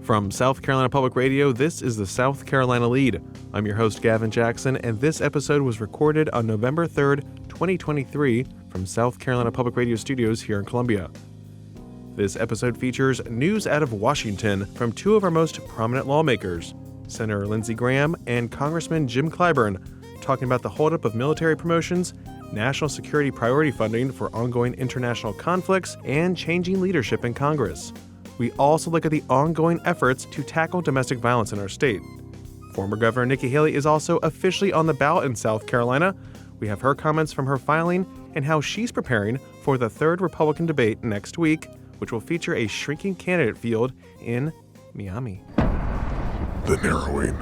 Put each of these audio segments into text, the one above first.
From South Carolina Public Radio, this is the South Carolina Lead. I'm your host, Gavin Jackson, and this episode was recorded on November 3rd, 2023, from South Carolina Public Radio Studios here in Columbia. This episode features news out of Washington from two of our most prominent lawmakers, Senator Lindsey Graham and Congressman Jim Clyburn, talking about the holdup of military promotions, national security priority funding for ongoing international conflicts, and changing leadership in Congress. We also look at the ongoing efforts to tackle domestic violence in our state. Former Governor Nikki Haley is also officially on the ballot in South Carolina. We have her comments from her filing and how she's preparing for the third Republican debate next week, which will feature a shrinking candidate field in Miami. The narrowing.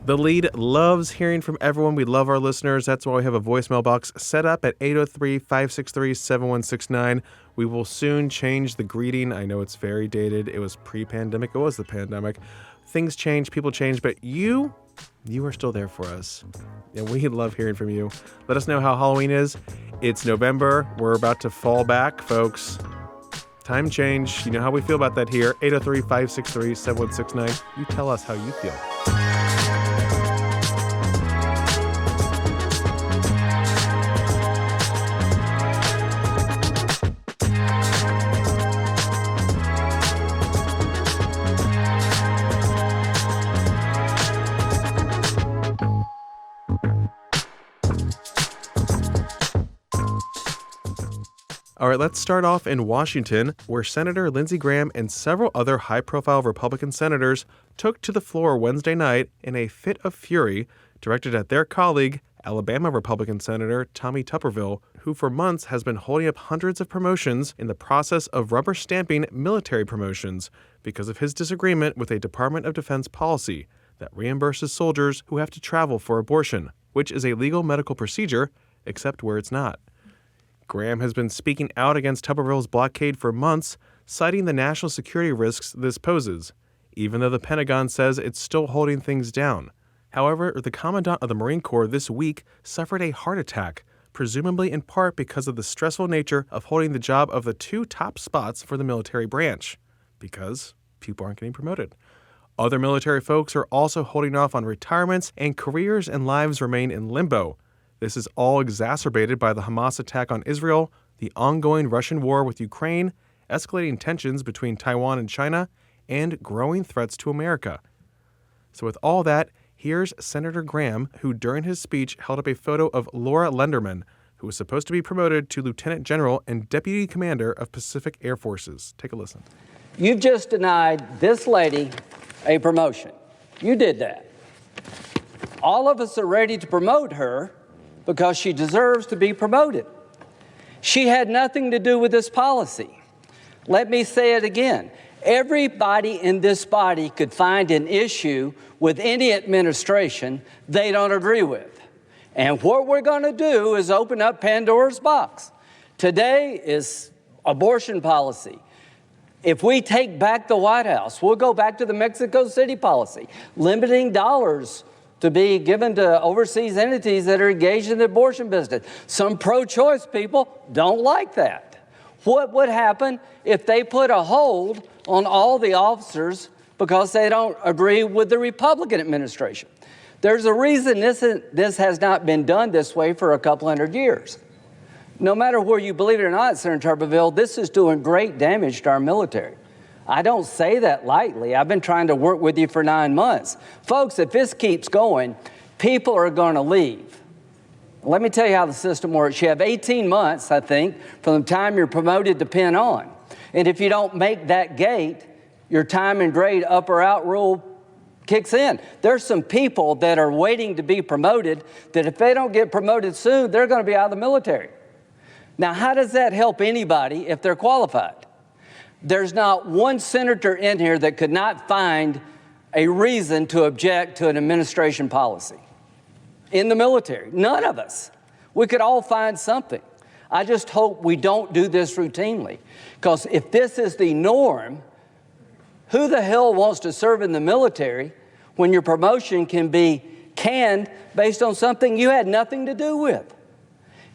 The Lead loves hearing from everyone. We love our listeners. That's why we have a voicemail box set up at 803-563-7169. We will soon change the greeting. I know it's very dated. It was pre-pandemic. It was the pandemic. Things change, people change, but you are still there for us. And we love hearing from you. Let us know how Halloween is. It's November. We're about to fall back, folks. Time change. You know how we feel about that here. 803-563-7169. You tell us how you feel. All right, let's start off in Washington, where Senator Lindsey Graham and several other high-profile Republican senators took to the floor Wednesday night in a fit of fury directed at their colleague, Alabama Republican Senator Tommy Tuberville, who for months has been holding up hundreds of promotions in the process of rubber stamping military promotions because of his disagreement with a Department of Defense policy that reimburses soldiers who have to travel for abortion, which is a legal medical procedure, except where it's not. Graham has been speaking out against Tuberville's blockade for months, citing the national security risks this poses, even though the Pentagon says it's still holding things down. However, the Commandant of the Marine Corps this week suffered a heart attack, presumably in part because of the stressful nature of holding the job of the two top spots for the military branch, because people aren't getting promoted. Other military folks are also holding off on retirements, and careers and lives remain in limbo. This is all exacerbated by the Hamas attack on Israel, the ongoing Russian war with Ukraine, escalating tensions between Taiwan and China, and growing threats to America. So with all that, here's Senator Graham, who during his speech held up a photo of Laura Lenderman, who was supposed to be promoted to Lieutenant General and Deputy Commander of Pacific Air Forces. Take a listen. You've just denied this lady a promotion. You did that. All of us are ready to promote her because she deserves to be promoted. She had nothing to do with this policy. Let me say it again. Everybody in this body could find an issue with any administration they don't agree with. And what we're going to do is open up Pandora's box. Today is abortion policy. If we take back the White House, we'll go back to the Mexico City policy, limiting dollars to be given to overseas entities that are engaged in the abortion business. Some pro-choice people don't like that. What would happen if they put a hold on all the officers because they don't agree with the Republican administration? There's a reason this has not been done this way for a couple hundred years. No matter where you believe it or not, Senator Tuberville, this is doing great damage to our military. I don't say that lightly. I've been trying to work with you for 9 months. Folks, if this keeps going, people are going to leave. Let me tell you how the system works. You have 18 months, I think, from the time you're promoted to pin on. And if you don't make that gate, your time and grade up or out rule kicks in. There's some people that are waiting to be promoted that if they don't get promoted soon, they're going to be out of the military. Now, how does that help anybody if they're qualified? There's not one senator in here that could not find a reason to object to an administration policy in the military. None of us. We could all find something. I just hope we don't do this routinely, because if this is the norm, who the hell wants to serve in the military when your promotion can be canned based on something you had nothing to do with?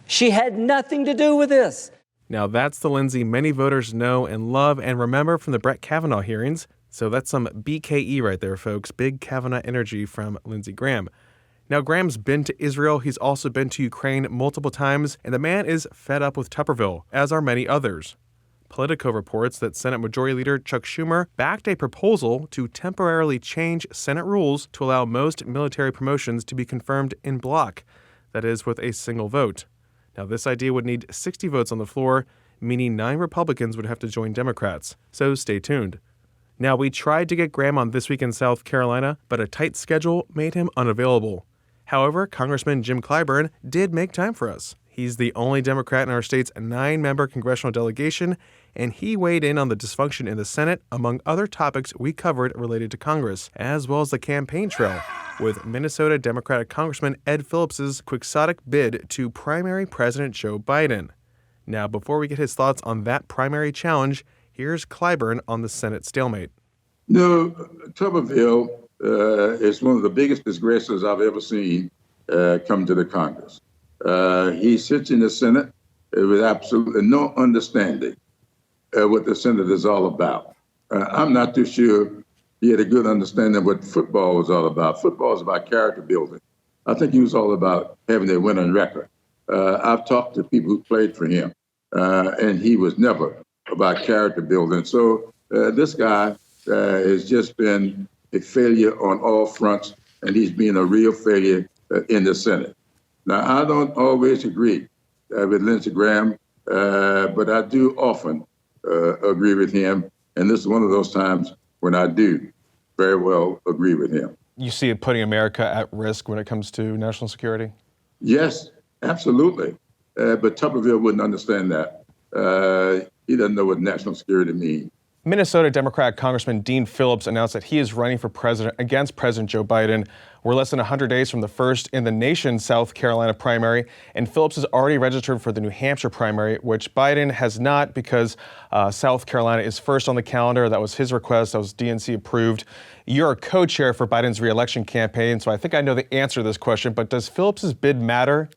She had nothing to do with this. Now that's the Lindsay many voters know and love and remember from the Brett Kavanaugh hearings. So that's some BKE right there, folks. Big Kavanaugh energy from Lindsey Graham. Now, Graham's been to Israel. He's also been to Ukraine multiple times, and the man is fed up with Tupperville, as are many others. Politico reports that Senate Majority Leader Chuck Schumer backed a proposal to temporarily change Senate rules to allow most military promotions to be confirmed in block, that is, with a single vote. Now, this idea would need 60 votes on the floor, meaning 9 Republicans would have to join Democrats. So stay tuned. Now, we tried to get Graham on This Week in South Carolina, but a tight schedule made him unavailable. However, Congressman Jim Clyburn did make time for us. He's the only Democrat in our state's 9-member congressional delegation, and he weighed in on the dysfunction in the Senate, among other topics we covered related to Congress, as well as the campaign trail, with Minnesota Democratic Congressman Ed Phillips's quixotic bid to primary President Joe Biden. Now, before we get his thoughts on that primary challenge, here's Clyburn on the Senate stalemate. No, Tuberville is one of the biggest disgraces I've ever seen come to the Congress. He sits in the Senate with absolutely no understanding what the Senate is all about. I'm not too sure he had a good understanding of what football was all about. Football is about character building. I think he was all about having a winning record. I've talked to people who played for him, and he was never about character building. So this guy has just been a failure on all fronts, and he's been a real failure in the Senate. Now, I don't always agree with Lindsey Graham, but I do often agree with him, and this is one of those times when I do very well agree with him. You see it putting America at risk when it comes to national security? Yes, absolutely. But Tuberville wouldn't understand that. He doesn't know what national security means. Minnesota Democrat Congressman Dean Phillips announced that he is running for president against President Joe Biden. We're less than 100 days from the first in the nation's South Carolina primary, and Phillips is already registered for the New Hampshire primary, which Biden has not because South Carolina is first on the calendar. That was his request. That was DNC approved. You're a co-chair for Biden's reelection campaign, so I think I know the answer to this question, but does Phillips's bid matter?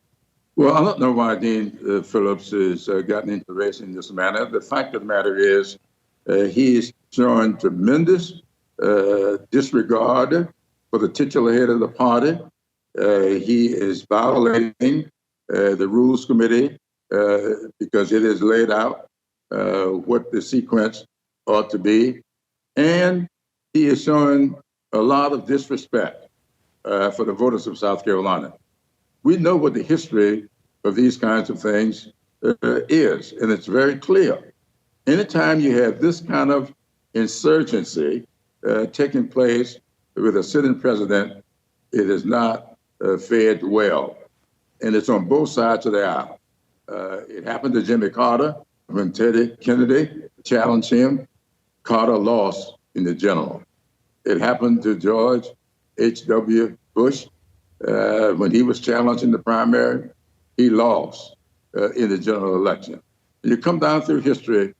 Well, I don't know why Dean Phillips has gotten into the race in this manner. The fact of the matter is, he is showing tremendous disregard for the titular head of the party. He is violating the Rules Committee because it is laid out what the sequence ought to be. And he is showing a lot of disrespect for the voters of South Carolina. We know what the history of these kinds of things is, and it's very clear. Anytime you have this kind of insurgency taking place with a sitting president, it is not fared well. And it's on both sides of the aisle. It happened to Jimmy Carter when Teddy Kennedy challenged him. Carter lost in the general. It happened to George H.W. Bush when he was challenged in the primary. He lost in the general election. And you come down through history,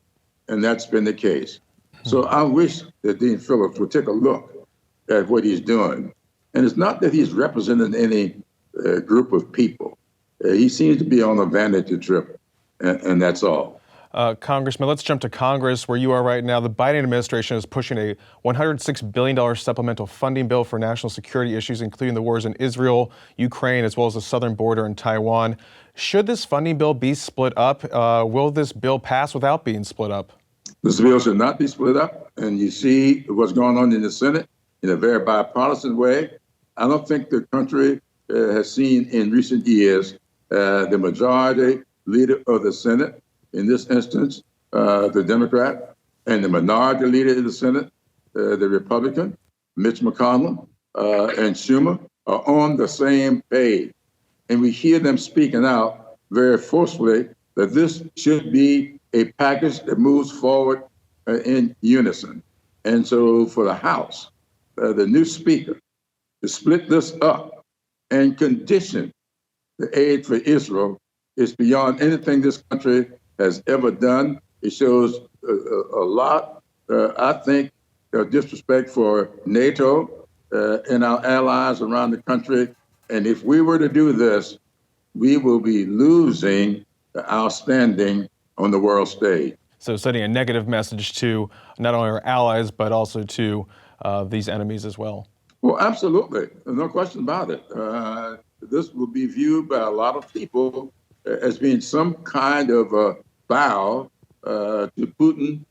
and that's been the case. So I wish that Dean Phillips would take a look at what he's doing. And it's not that he's representing any group of people. He seems to be on a vanity trip, and that's all. Congressman, let's jump to Congress, where you are right now. The Biden administration is pushing a $106 billion supplemental funding bill for national security issues, including the wars in Israel, Ukraine, as well as the southern border in Taiwan. Should this funding bill be split up? Will this bill pass without being split up? This bill should not be split up. And you see what's going on in the Senate in a very bipartisan way. I don't think the country has seen in recent years the majority leader of the Senate, in this instance, the Democrat, and the minority leader of the Senate, the Republican, Mitch McConnell and Schumer, are on the same page. And we hear them speaking out very forcefully that this should be a package that moves forward in unison. And so for the House, the new speaker, to split this up and condition the aid for Israel is beyond anything this country has ever done. It shows a lot, I think, of disrespect for NATO and our allies around the country. And if we were to do this, we will be losing our standing on the world stage. So sending a negative message to not only our allies, but also to these enemies as well. Well, absolutely. No question about it. This will be viewed by a lot of people as being some kind of a bow to Putin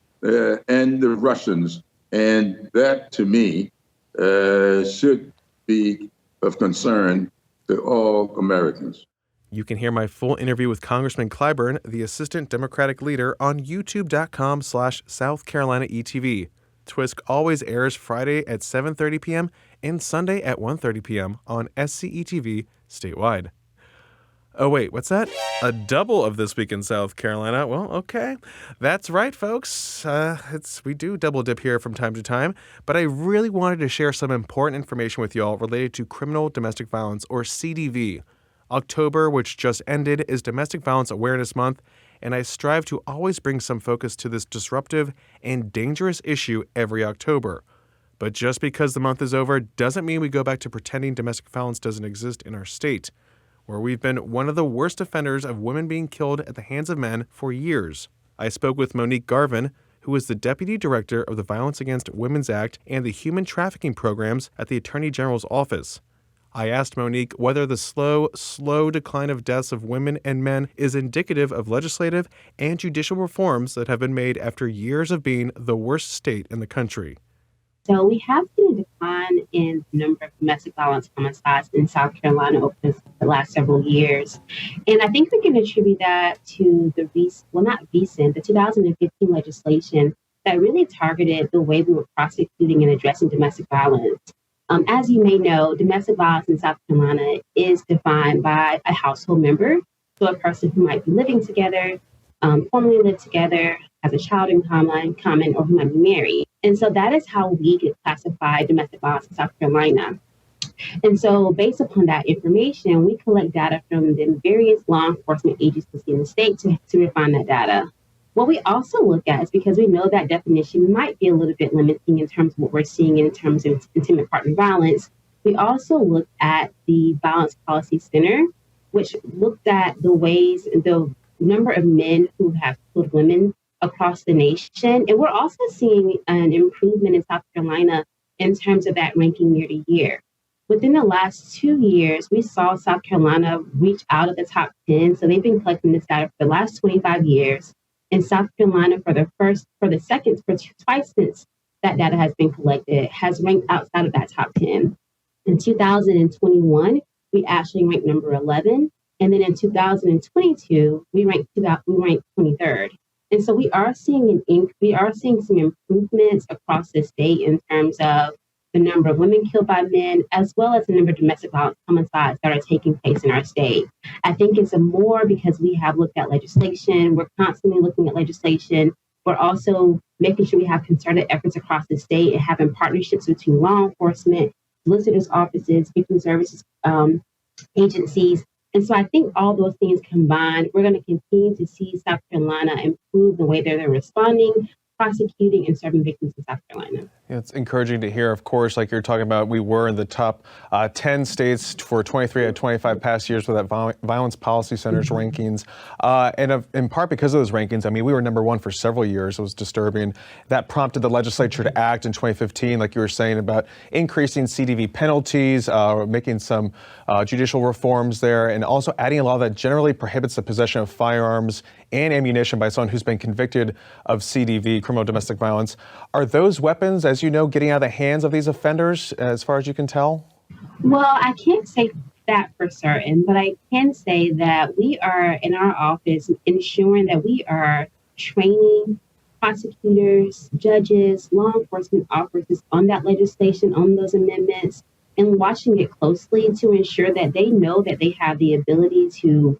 and the Russians. And that, to me, should be of concern to all Americans. You can hear my full interview with Congressman Clyburn, the Assistant Democratic Leader, on youtube.com/South Carolina ETV. Twisk always airs Friday at 7:30 p.m. and Sunday at 1:30 p.m. on SCETV statewide. Oh, wait, what's that? A double of This Week in South Carolina. Well, okay. That's right, folks. We do double dip here from time to time, but I really wanted to share some important information with y'all related to criminal domestic violence, or CDV. October, which just ended, is Domestic Violence Awareness Month, and I strive to always bring some focus to this disruptive and dangerous issue every October. But just because the month is over doesn't mean we go back to pretending domestic violence doesn't exist in our state, where we've been one of the worst offenders of women being killed at the hands of men for years. I spoke with Monique GAVIN, who is the Deputy Director of the Violence Against Women's Act and the Human Trafficking Programs at the Attorney General's Office. I asked Monique whether the slow decline of deaths of women and men is indicative of legislative and judicial reforms that have been made after years of being the worst state in the country. So we have seen a decline in the number of domestic violence homicides in South Carolina over the last several years. And I think we can attribute that to the 2015 legislation that really targeted the way we were prosecuting and addressing domestic violence. As you may know, domestic violence in South Carolina is defined by a household member, so a person who might be living together, formerly lived together, has a child in common, or who might be married. And so that is how we classify domestic violence in South Carolina. And so based upon that information, we collect data from the various law enforcement agencies in the state to refine that data. What we also look at is, because we know that definition might be a little bit limiting in terms of what we're seeing in terms of intimate partner violence, we also look at the Violence Policy Center, which looked at the number of men who have killed women across the nation. And we're also seeing an improvement in South Carolina in terms of that ranking year to year. Within the last 2 years, we saw South Carolina reach out of the top 10. So they've been collecting this data for the last 25 years. In South Carolina, twice since that data has been collected, has ranked outside of that top 10. In 2021, we actually ranked number 11. And then in 2022, we ranked 23rd. And so we are seeing some improvements across the state in terms of the number of women killed by men, as well as the number of domestic violence homicides that are taking place in our state. I think it's more because we have looked at legislation. We're constantly looking at legislation. We're also making sure we have concerted efforts across the state and having partnerships between law enforcement, solicitors' offices, victim services agencies. And so I think all those things combined, we're going to continue to see South Carolina improve the way that they're responding, prosecuting, and serving victims in South Carolina. Yeah, it's encouraging to hear, of course, like you're talking about, we were in the top 10 states for 23 out of 25 past years with that Violence Policy Center's rankings. And in part because of those rankings, I mean, we were number one for several years. It was disturbing. That prompted the legislature to act in 2015, like you were saying, about increasing CDV penalties, making some judicial reforms there, and also adding a law that generally prohibits the possession of firearms and ammunition by someone who's been convicted of CDV, criminal domestic violence. Are those weapons, as you know, getting out of the hands of these offenders, as far as you can tell? Well, I can't say that for certain, but I can say that we are in our office ensuring that we are training prosecutors, judges, law enforcement officers on that legislation, on those amendments, and watching it closely to ensure that they know that they have the ability to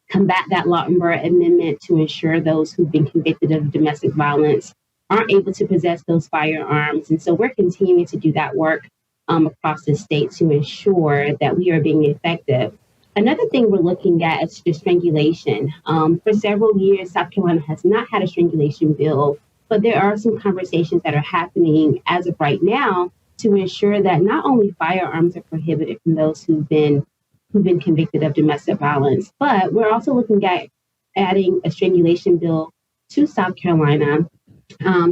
combat that Lautenberg Amendment, to ensure those who've been convicted of domestic violence aren't able to possess those firearms. And so we're continuing to do that work across the state to ensure that we are being effective. Another thing we're looking at is just strangulation. For several years, South Carolina has not had a strangulation bill, but there are some conversations that are happening as of right now to ensure that not only firearms are prohibited from those who've been convicted of domestic violence, but we're also looking at adding a strangulation bill to South Carolina,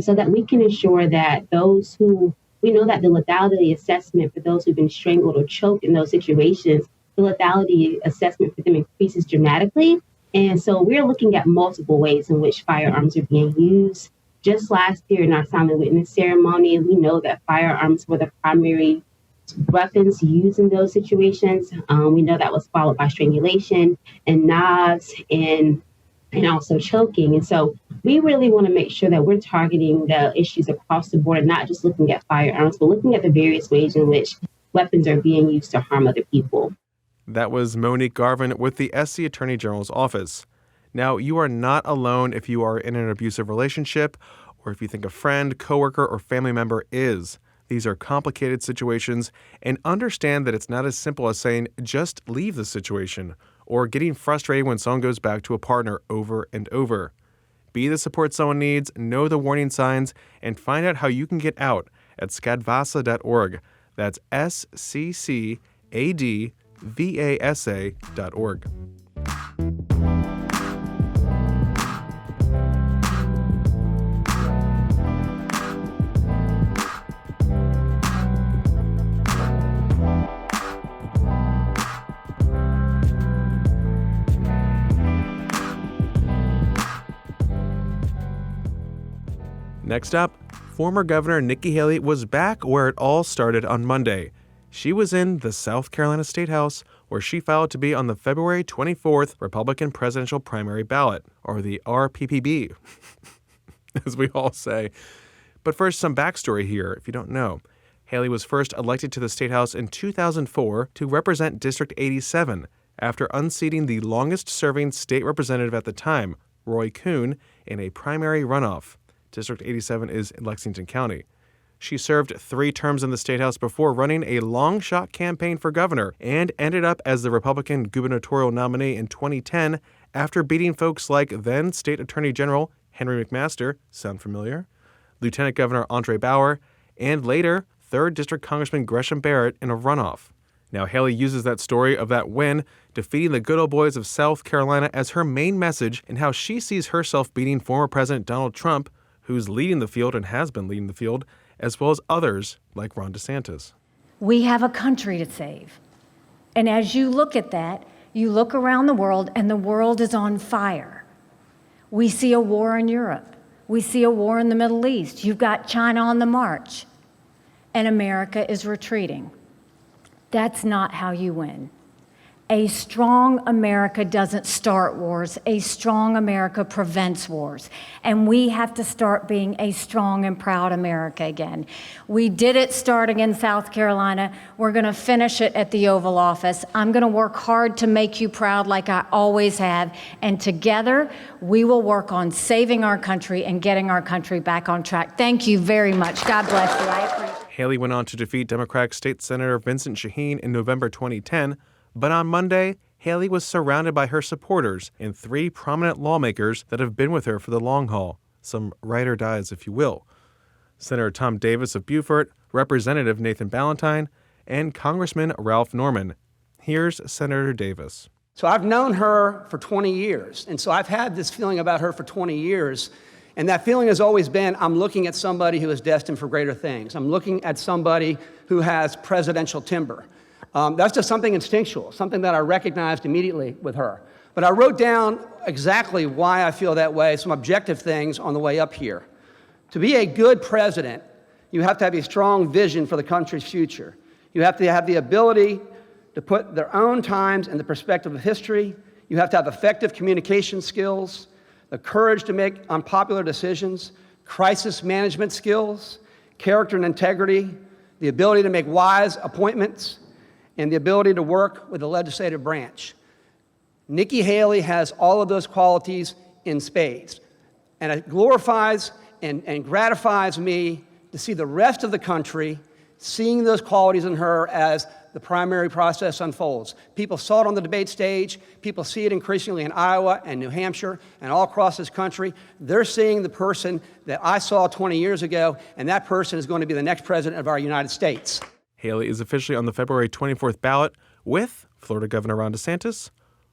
so that we can ensure that those who we know that the lethality assessment for those who've been strangled or choked in those situations, the lethality assessment for them increases dramatically. And so we're looking at multiple ways in which firearms are being used. Just last year in our silent witness ceremony, we know that firearms were the primary weapons used in those situations. We know that was followed by strangulation and knives and also choking. And so we really want to make sure that we're targeting the issues across the board, not just looking at firearms, but looking at the various ways in which weapons are being used to harm other people. That was Monique Garvin with the SC Attorney General's office. Now, you are not alone if you are in an abusive relationship or if you think a friend, coworker, or family member is. These are complicated situations, and understand that it's not as simple as saying, just leave the situation, or getting frustrated when someone goes back to a partner over and over. Be the support someone needs, know the warning signs, and find out how you can get out at scadvasa.org. That's SCCADVASA.org. Next up, former Governor Nikki Haley was back where it all started on Monday. She was in the South Carolina State House, where she filed to be on the February 24th Republican presidential primary ballot, or the RPPB, as we all say. But first, some backstory here, if you don't know. Haley was first elected to the State House in 2004 to represent District 87, after unseating the longest-serving state representative at the time, Roy Coon, in a primary runoff. District 87 is in Lexington County. She served 3 terms in the State House before running a long-shot campaign for governor and ended up as the Republican gubernatorial nominee in 2010 after beating folks like then State Attorney General Henry McMaster, sound familiar? Lieutenant Governor Andre Bauer, and later 3rd District Congressman Gresham Barrett in a runoff. Now, Haley uses that story of that win, defeating the good old boys of South Carolina, as her main message in how she sees herself beating former President Donald Trump, who's leading the field and has been leading the field, as well as others like Ron DeSantis. We have a country to save. And as you look at that, you look around the world and the world is on fire. We see a war in Europe. We see a war in the Middle East. You've got China on the march. And America is retreating. That's not how you win. A strong America doesn't start wars. A strong America prevents wars. And we have to start being a strong and proud America again. We did it starting in South Carolina. We're going to finish it at the Oval Office. I'm going to work hard to make you proud like I always have. And together, we will work on saving our country and getting our country back on track. Thank you very much. God bless you. I appreciate it. Haley went on to defeat Democratic State Senator Vincent Shaheen in November 2010, but on Monday, Haley was surrounded by her supporters and 3 prominent lawmakers that have been with her for the long haul, some ride or dies, if you will. Senator Tom Davis of Beaufort, Representative Nathan Ballantyne, and Congressman Ralph Norman. Here's Senator Davis. So I've known her for 20 years, and so I've had this feeling about her for 20 years, and that feeling has always been, I'm looking at somebody who is destined for greater things. I'm looking at somebody who has presidential timber. That's just something instinctual, something that I recognized immediately with her. But I wrote down exactly why I feel that way, some objective things on the way up here. To be a good president, you have to have a strong vision for the country's future. You have to have the ability to put their own times in the perspective of history. You have to have effective communication skills, the courage to make unpopular decisions, crisis management skills, character and integrity, the ability to make wise appointments, and the ability to work with the legislative branch. Nikki Haley has all of those qualities in spades. And it glorifies and gratifies me to see the rest of the country seeing those qualities in her as the primary process unfolds. People saw it on the debate stage. People see it increasingly in Iowa and New Hampshire and all across this country. They're seeing the person that I saw 20 years ago, and that person is going to be the next president of our United States. Haley is officially on the February 24th ballot with Florida Governor Ron DeSantis,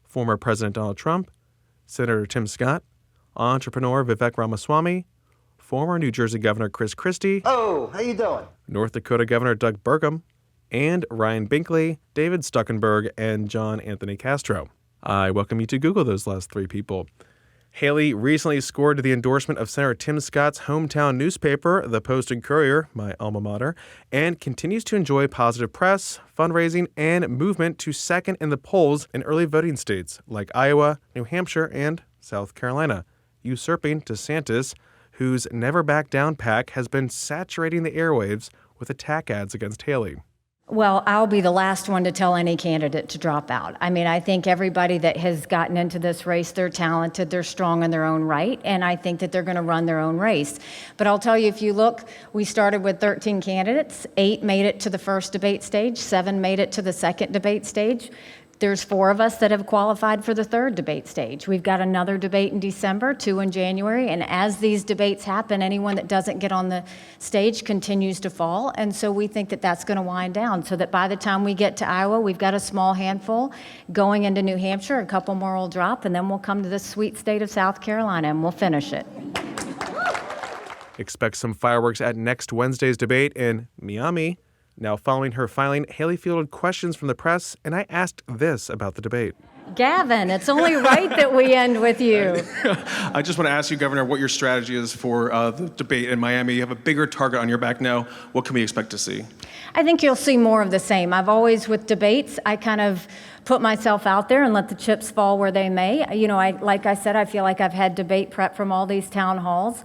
former President Donald Trump, Senator Tim Scott, entrepreneur Vivek Ramaswamy, former New Jersey Governor Chris Christie. Oh, how you doing? North Dakota Governor Doug Burgum, and Ryan Binkley, David Stuckenberg, and John Anthony Castro. I welcome you to Google those last three people. Haley recently scored the endorsement of Senator Tim Scott's hometown newspaper, the Post and Courier, my alma mater, and continues to enjoy positive press, fundraising, and movement to second in the polls in early voting states like Iowa, New Hampshire, and South Carolina, usurping DeSantis, whose Never Back Down pack has been saturating the airwaves with attack ads against Haley. Well, I'll be the last one to tell any candidate to drop out. I mean, I think everybody that has gotten into this race, they're talented, they're strong in their own right, and I think that they're going to run their own race. But I'll tell you, if you look, we started with 13 candidates. 8 made it to the first debate stage. 7 made it to the second debate stage. There's 4 of us that have qualified for the third debate stage. We've got another debate in December, 2 in January, and as these debates happen, anyone that doesn't get on the stage continues to fall, and so we think that that's going to wind down, so that by the time we get to Iowa, we've got a small handful. Going into New Hampshire, a couple more will drop, and then we'll come to the sweet state of South Carolina, and we'll finish it. Expect some fireworks at next Wednesday's debate in Miami. Now, following her filing, Haley fielded questions from the press, and I asked this about the debate. Gavin, it's only right that we end with you. I just want to ask you, Governor, what your strategy is for the debate in Miami. You have a bigger target on your back now. What can we expect to see? I think you'll see more of the same. I've always, with debates, I kind of put myself out there and let the chips fall where they may. You know, like I said, I feel like I've had debate prep from all these town halls.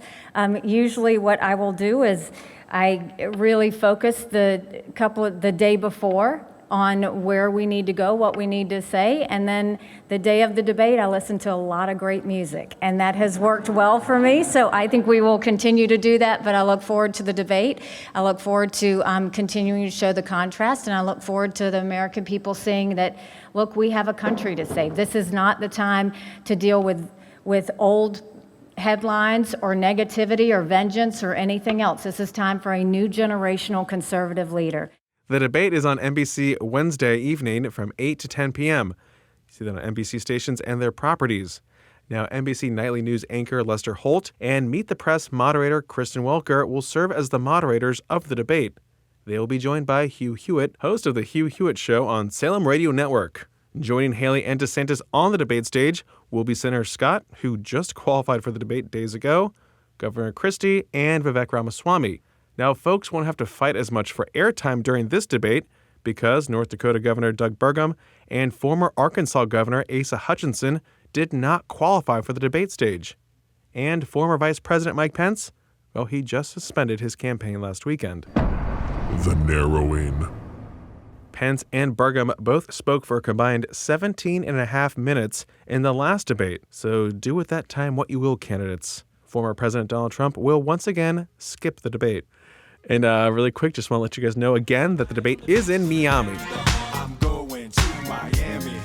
Usually what I will do is I really focus the day before on where we need to go, what we need to say, and then the day of the debate, I listen to a lot of great music, and that has worked well for me, so I think we will continue to do that, but I look forward to the debate. I look forward to continuing to show the contrast, and I look forward to the American people seeing that, look, we have a country to save. This is not the time to deal with old headlines or negativity or vengeance or anything else. This is time for a new generational conservative leader. The debate is on NBC Wednesday evening from 8 to 10 p.m. You see that on NBC stations and their properties. Now, NBC Nightly News anchor Lester Holt and Meet the Press moderator Kristen Welker will serve as the moderators of the debate. They will be joined by Hugh Hewitt, host of The Hugh Hewitt Show on Salem Radio Network. Joining Haley and DeSantis on the debate stage will be Senator Scott, who just qualified for the debate days ago, Governor Christie, and Vivek Ramaswamy. Now, folks won't have to fight as much for airtime during this debate because North Dakota Governor Doug Burgum and former Arkansas Governor Asa Hutchinson did not qualify for the debate stage. And former Vice President Mike Pence, well, he just suspended his campaign last weekend. The narrowing. Pence and Burgum both spoke for a combined 17 and a half minutes in the last debate. So do with that time what you will, candidates. Former President Donald Trump will once again skip the debate. And really quick, just want to let you guys know again that the debate is in Miami. I'm going to Miami.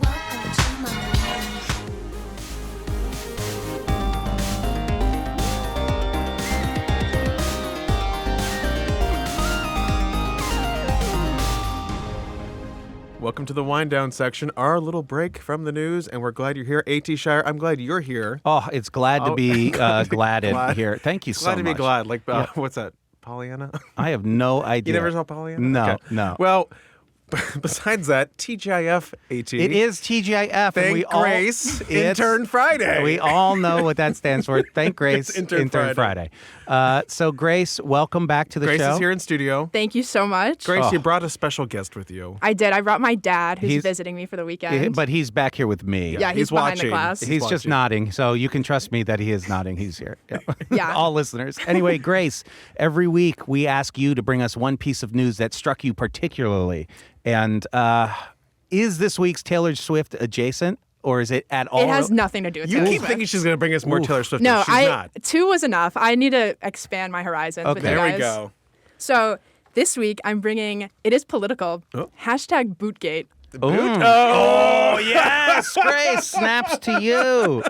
Welcome to Miami. Welcome to the wind down section, our little break from the news, and we're glad you're here. A.T. Shire, I'm glad you're here. Oh, it's glad to be glad here. Thank you so much. Glad to be glad. Like, what's that? Pollyanna? I have no idea. You never saw Pollyanna? No, Okay. no. Well, besides that, TGIF, AT. It is TGIF. Thank and Grace, Intern Friday. We all know what that stands for. Thank Grace, It's Intern Friday. So, Grace, welcome back to the Grace show. is here in studio. Thank you so much. Grace, you brought a special guest with you. I did. I brought my dad, who's He's- visiting me for the weekend. But he's back here with me. Yeah, he's behind the watching. glass. He's just watching. nodding, so you can trust me that he is nodding. He's here. Yeah. Yeah. All listeners. Anyway, Grace, every week we ask you to bring us one piece of news that struck you particularly. And is this week's Taylor Swift adjacent, or is it at all? It has nothing to do with You Taylor keep Swift. thinking she's going to bring us more Taylor Swift. No, She's not. 2 was enough. I need to expand my horizons with you There guys. we go. So this week I'm bringing, it is political, hashtag Bootgate. Oh, yes, Grace, snaps to you.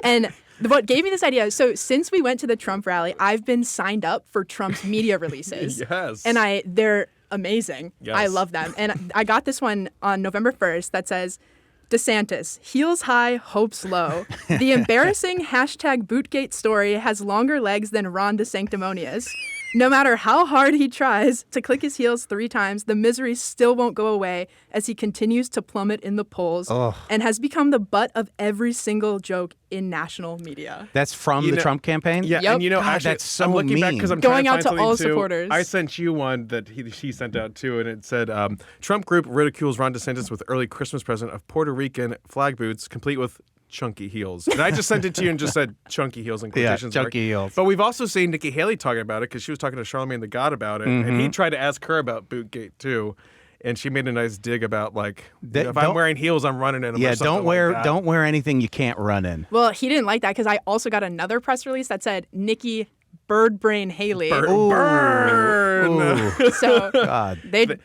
And what gave me this idea, so since we went to the Trump rally, I've been signed up for Trump's media releases. Yes. And they're amazing. Yes. I love them. And I got this one on November 1st that says, DeSantis, heels high, hopes low. The embarrassing hashtag Bootgate story has longer legs than Ron DeSanctimonious. No matter how hard he tries to click his heels 3 times, the misery still won't go away as he continues to plummet in the polls and has become the butt of every single joke in national media. That's from the Trump campaign? Yeah, Yep. and God, actually, that's so I'm looking back mean. because I'm Going trying out to to find all something, too. supporters. I sent you one that she sent out too, and it said Trump group ridicules Ron DeSantis with early Christmas present of Puerto Rican flag boots, complete with chunky heels. And I just sent it to you and just said chunky heels in quotations. Yeah, chunky heels. But we've also seen Nikki Haley talking about it because she was talking to Charlamagne the God about it, and he tried to ask her about Bootgate too. And she made a nice dig about if I'm wearing heels, I'm running in them. Yeah, or something don't wear anything you can't run in. Well, he didn't like that because I also got another press release that said Nikki Birdbrain Haley. Burn. So God.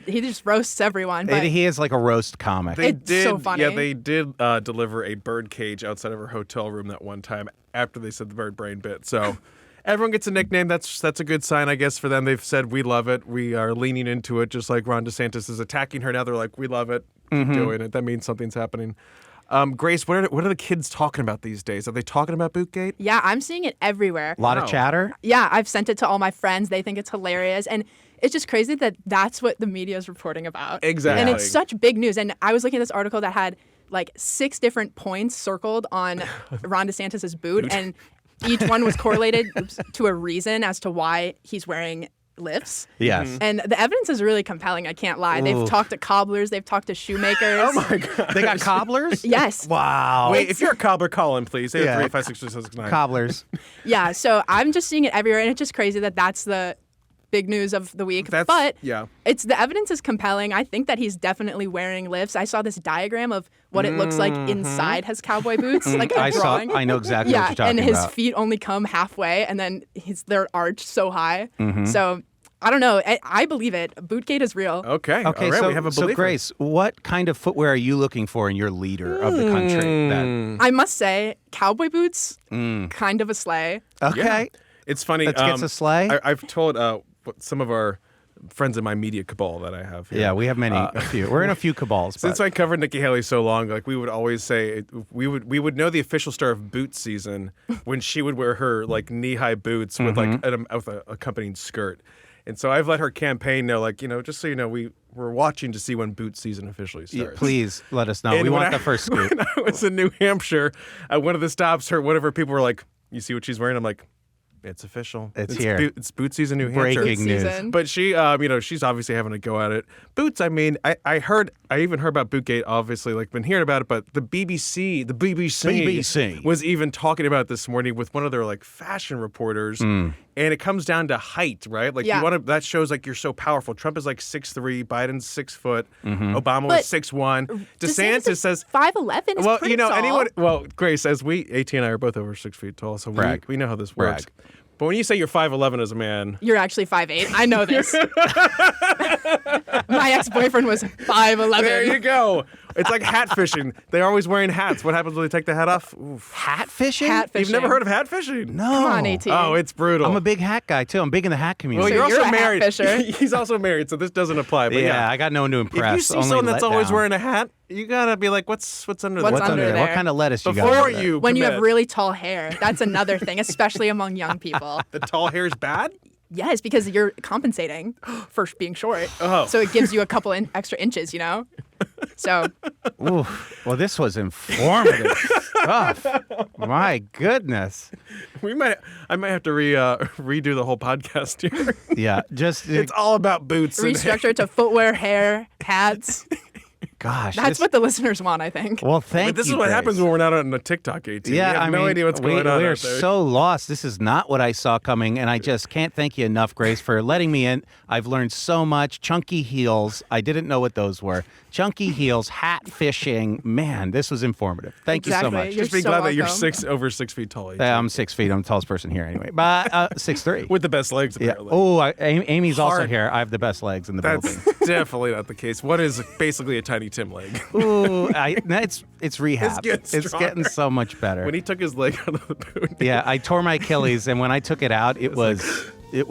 he just roasts everyone. But He is like a roast comic. It's so funny. Yeah, they did deliver a bird cage outside of her hotel room that one time after they said the bird brain bit. So everyone gets a nickname. That's a good sign, I guess, for them. They've said, we love it. We are leaning into it, just like Ron DeSantis is attacking her now. They're like, we love it. Keep doing it. That means something's happening. Grace, what are the kids talking about these days? Are they talking about Bootgate? Yeah, I'm seeing it everywhere. A lot of chatter? Yeah, I've sent it to all my friends. They think it's hilarious. And it's just crazy that that's what the media is reporting about. Exactly. And it's such big news. And I was looking at this article that had like 6 different points circled on Ron DeSantis' boot. And each one was correlated to a reason as to why he's wearing lifts. Yes. And the evidence is really compelling, I can't lie. They've talked to cobblers, they've talked to shoemakers. Oh my God. They got cobblers? Yes. Wow. Wait, if you're a cobbler, call in, please. 803-562-669. Cobblers. Yeah, so I'm just seeing it everywhere, and it's just crazy that that's the big news of the week. But it's the evidence is compelling. I think that he's definitely wearing lifts. I saw this diagram of what it looks like inside his cowboy boots, like a drawing. I know exactly what you're talking and his about. feet only come halfway, and then they're arched so high. So I don't know. I believe it. Bootgate is real. Okay. Okay, All right. so, We have a so believer. Grace, what kind of footwear are you looking for in your leader of the country? I must say, cowboy boots, kind of a sleigh. Okay. Yeah. It's funny. Let's get to sleigh. I've told some of our friends in my media cabal that I have here. Yeah, we have a few. We're in a few cabals. Since I covered Nikki Haley so long, we would always say we would know the official start of boot season when she would wear her knee-high boots with with an accompanying skirt. And so I've let her campaign know, just so you know, we're watching to see when boot season officially starts. Yeah, please let us know. And We want when the first scoop. When I was in New Hampshire, at one of the stops, one of her people were like, "You see what she's wearing?" I'm like, it's official. It's here. It's boot season, New Hampshire. Breaking news. But she, she's obviously having a go at it. Boots. I mean, I even heard about Bootgate. Obviously, been hearing about it. But the BBC was even talking about it this morning with one of their fashion reporters. And it comes down to height, right? You want to. That shows you're so powerful. Trump is 6'3", Biden's 6 foot, Obama was 6'1". DeSantis says 5'11". Is pretty tall. Well, Grace, as AT and I are both over 6 feet tall, so we know how this works. But when you say you're 5'11" as a man, you're actually 5'8". I know this. My ex-boyfriend was 5'11". There you go. It's like hat fishing. They're always wearing hats. What happens when they take the hat off? Oof. Hat fishing? You've never heard of hat fishing? No. Come on, AT. Oh, it's brutal. I'm a big hat guy, too. I'm big in the hat community. Well, you're also a married. hat fisher. He's also married, so this doesn't apply. But yeah, I got no one to impress. If you see Only someone that's let always down. wearing a hat, you gotta be like, what's under What's there? under there? What kind of lettuce you got? Before over there? you When you have commit. really tall hair, that's another thing, especially among young people. The tall hair is bad? Yes, because you're compensating for being short. Oh. So it gives you a couple extra inches, So Ooh, well, this was informative stuff. My goodness. I might have to redo the whole podcast here. Yeah, just It's all about boots. and- restructure it to footwear, hair, hats. gosh. That's what the listeners want, I think. Well, thank you. But this is what Grace. happens when we're not on the TikTok AT. Yeah, we have no idea what's going on we are out there. so lost. This is not what I saw coming, and I just can't thank you enough, Grace, for letting me in. I've learned so much. Chunky heels. I didn't know what those were. Chunky heels, hat fishing. Man, this was informative. Thank you so Exactly. much. You're Just be so glad that you're welcome. over 6 feet tall. AT. I'm 6 feet. I'm the tallest person here anyway. But 6'3". With the best legs, Yeah. apparently. Oh, Amy's also Hard. here. I have the best legs in the That's building. definitely not the case. What is basically a Tiny Tim leg? Ooh, it's rehab. It's getting It's getting stronger. so much better. When he took his leg out of the boot. Yeah, I tore my Achilles, and when I took it out, it was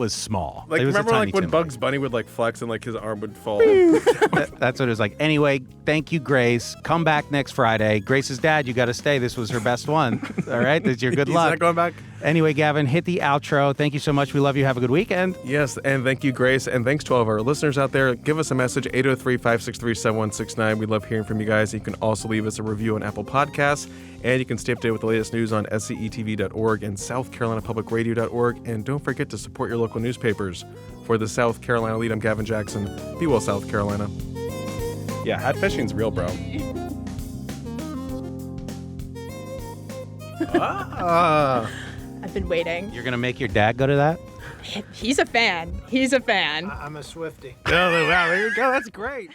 small. Like, it was remember a tiny like when tin Bugs Bunny would like flex and like his arm would fall? That's what it was like. Anyway, thank you, Grace. Come back next Friday. Grace's dad, you got to stay. This was her best one. All right, that's your good He's luck. not going back. Anyway, Gavin, hit the outro. Thank you so much. We love you. Have a good weekend. Yes, and thank you, Grace, and thanks to all of our listeners out there. Give us a message, 803-563-7169. We love hearing from you guys. You can also leave us a review on Apple Podcasts, and you can stay up to date with the latest news on scetv.org and southcarolinapublicradio.org. And don't forget to support your local newspapers. For the South Carolina lead, I'm Gavin Jackson. Be well, South Carolina. Yeah, hat fishing's real, bro. I've been waiting. You're going to make your dad go to that? He's a fan. He's a fan. I'm a Swiftie. Oh, wow, there you go. That's great.